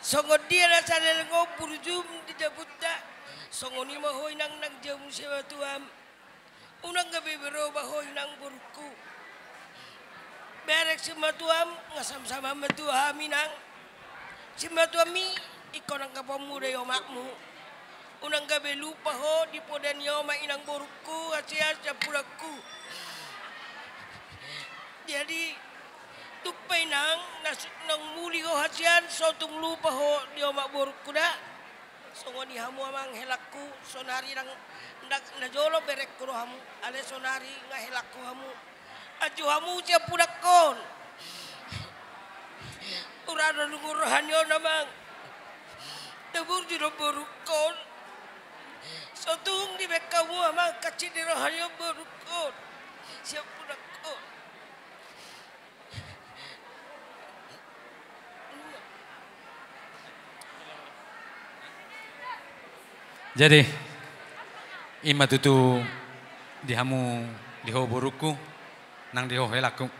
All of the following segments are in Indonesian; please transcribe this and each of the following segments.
Songo dia na sadal ngo burjum di jabutta. Songo ni mahoy nang nagjamu sewa tuam. Unang gabi bero bahoy nang burku. Berek sematuam ngasam-sama metua minang. Sematuami ikaw nang kapamuda yo makmu. Unang gabi lupa ho di podan yo inang burku asia puraku. Jadi tukpay nang muli ko hatian so tung lupa ho di omak burku da. So ngoni hamu amang helakku sonari nang najolo berek ko hamu ale sonari nga helakku hamu. Aju hamu cia pudakon. Urado lunguruhan yo namang. Tebur di burukon. So tung di bekamu amang kacil di rohan yo burukon. Siap pudakon. Jadi ima tutu dihamu diho buruku nang diho helaku.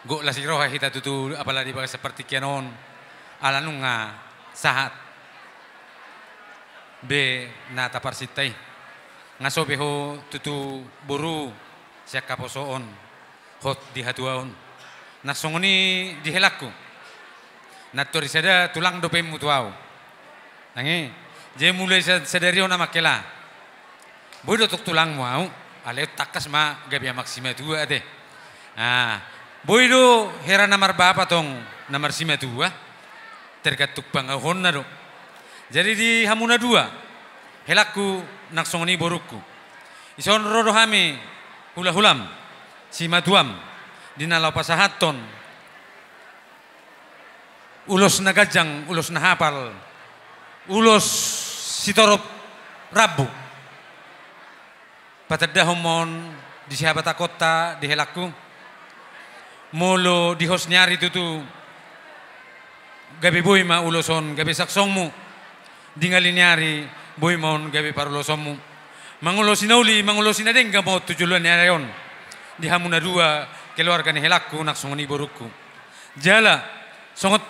Go la siroha kita tutu apalagi seperti kianon ala nunga sahat. Be na taparsitai. Ngaso beho tutu buru siak kaposoon hot dihatuaon. Nasongoni dihelaku. Natori sada tulang dope mutuau. Nangi je mulai sadari ona makela. Bodo tok tulang mau, ale takas ma gabi maksima dua deh. Ah, bodo hera namar bapa tong namar sima dua. Tergatuk pangahon na do. Jadi di hamuna dua, helaku naksongoni boruku. Ison rodo hame hula hulam sima duam dinalau pasahaton. Ulos nagajang, ulos nahapal, ulos sitorop rabu. Patadda homon di sahabat kota di helaku. Molo di hos nyari tutu. Gabi boy ma uloson gabi saksongmu. Dingali nyari boy mon gabi parulosonmu. Mangulosinauli mangulosinadeng gamo tujuluan nyarayon. Di hamuna dua keluarga ni helaku naksongoni boruku. Jala songot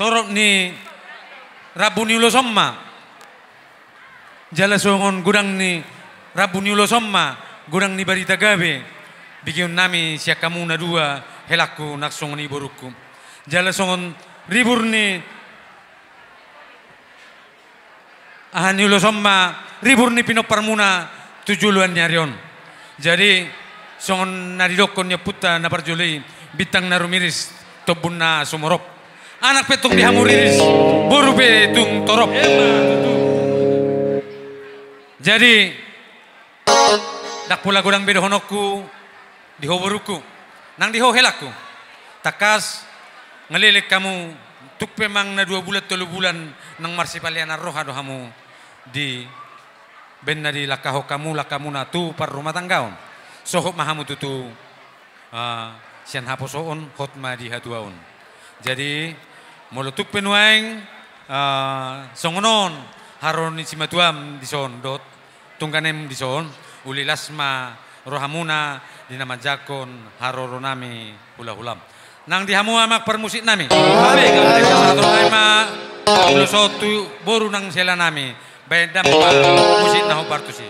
torok ni rabu ni ulosomma. Jala songon gudang ni rabu ni ulosomma. Gudang ni barita gabe. Bikin nami siak kamu na dua helaku naksongoni boruku. Jala songon ribur ni ahani ulosomma. Ribur ni pinok parmuna tujuluan nyarion. Jadi songon naridokon nyaputa na parjuli bitang narumiris tobun na sumorop. Anak petung dihamuriris buru petung torop. Jadi dak pula gudang bedo honokku diho boruku nang diho helaku takas ngelelek kamu tuk pemang na 2 bulan 3 bulan nang marsipaliana roha dohamu di benna di lakaho kamu na tu par rumah tanggaon sohok mahamu tutu sian haposoon hotma di hatuaon. Jadi molutuk penuaing songonon haron ni simatuam dison dot tungkanem dison uli lasma rohamuna dinama jakon haroronami hula-hulam nang dihamu amak permusik nami babe kalau ma ulo sotu boru nang sela nami bedam musik naho partusi.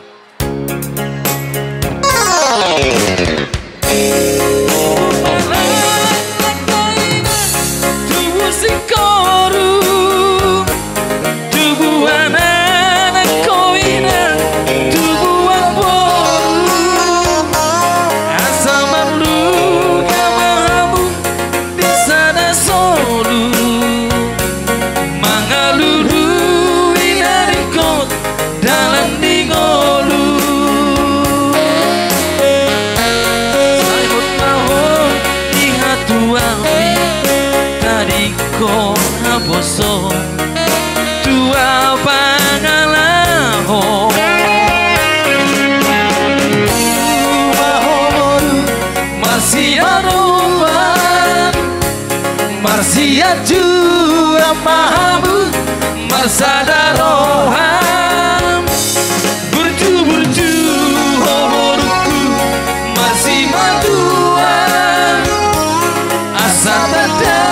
Boso tua pangalaho masih aruan masih jua mahamu masadaroham burju homoruku masih maduan asa tada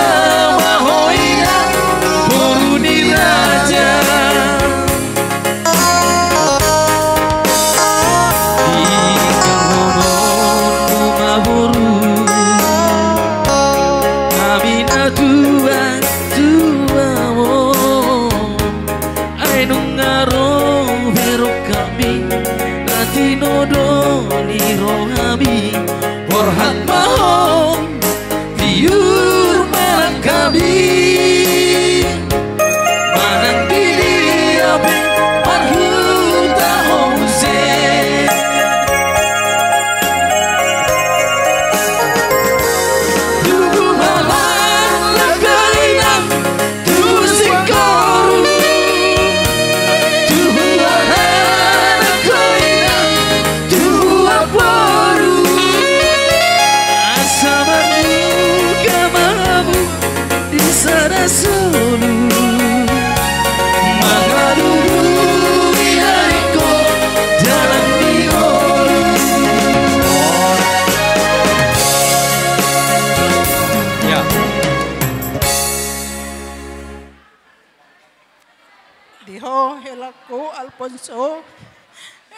Diho helaku Alfonso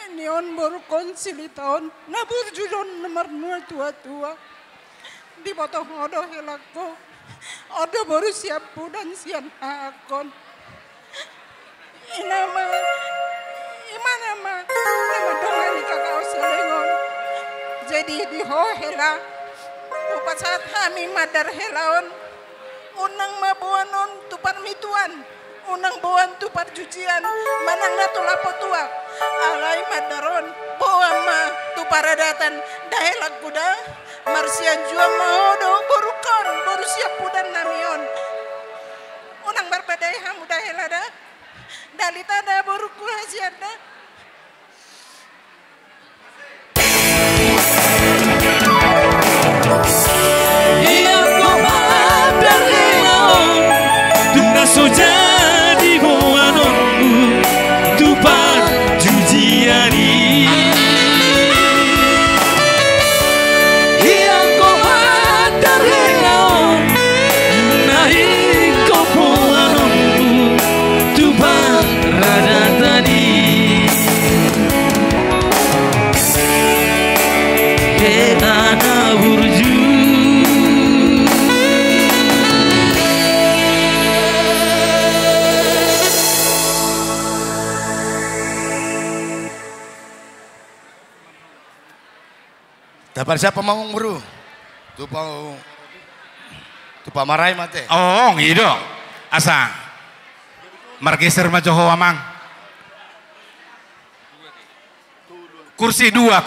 enion borukon silitaon naburjuron nomor 222 di potong odo helaku odo baru siap dan sian akon inama imanama nama dongan kakak selengon jadi diho hela upat saat kami madar helaon unang mabuanon tupar mituan unang buan tupar cucian manang na tulapo tuak alay madaron buang ma tupar adatan dahil kuda marsian jua mahodo borukon baru siap pudan namion unang barbadai hamu dahil ada dalita ada boruku hasiada Iya kau mabar helaon tuna soja dapat siapa mau bro? Tupa marai mate. Oh, ngido. Asa. Margeser majoho amang. Kursi dua.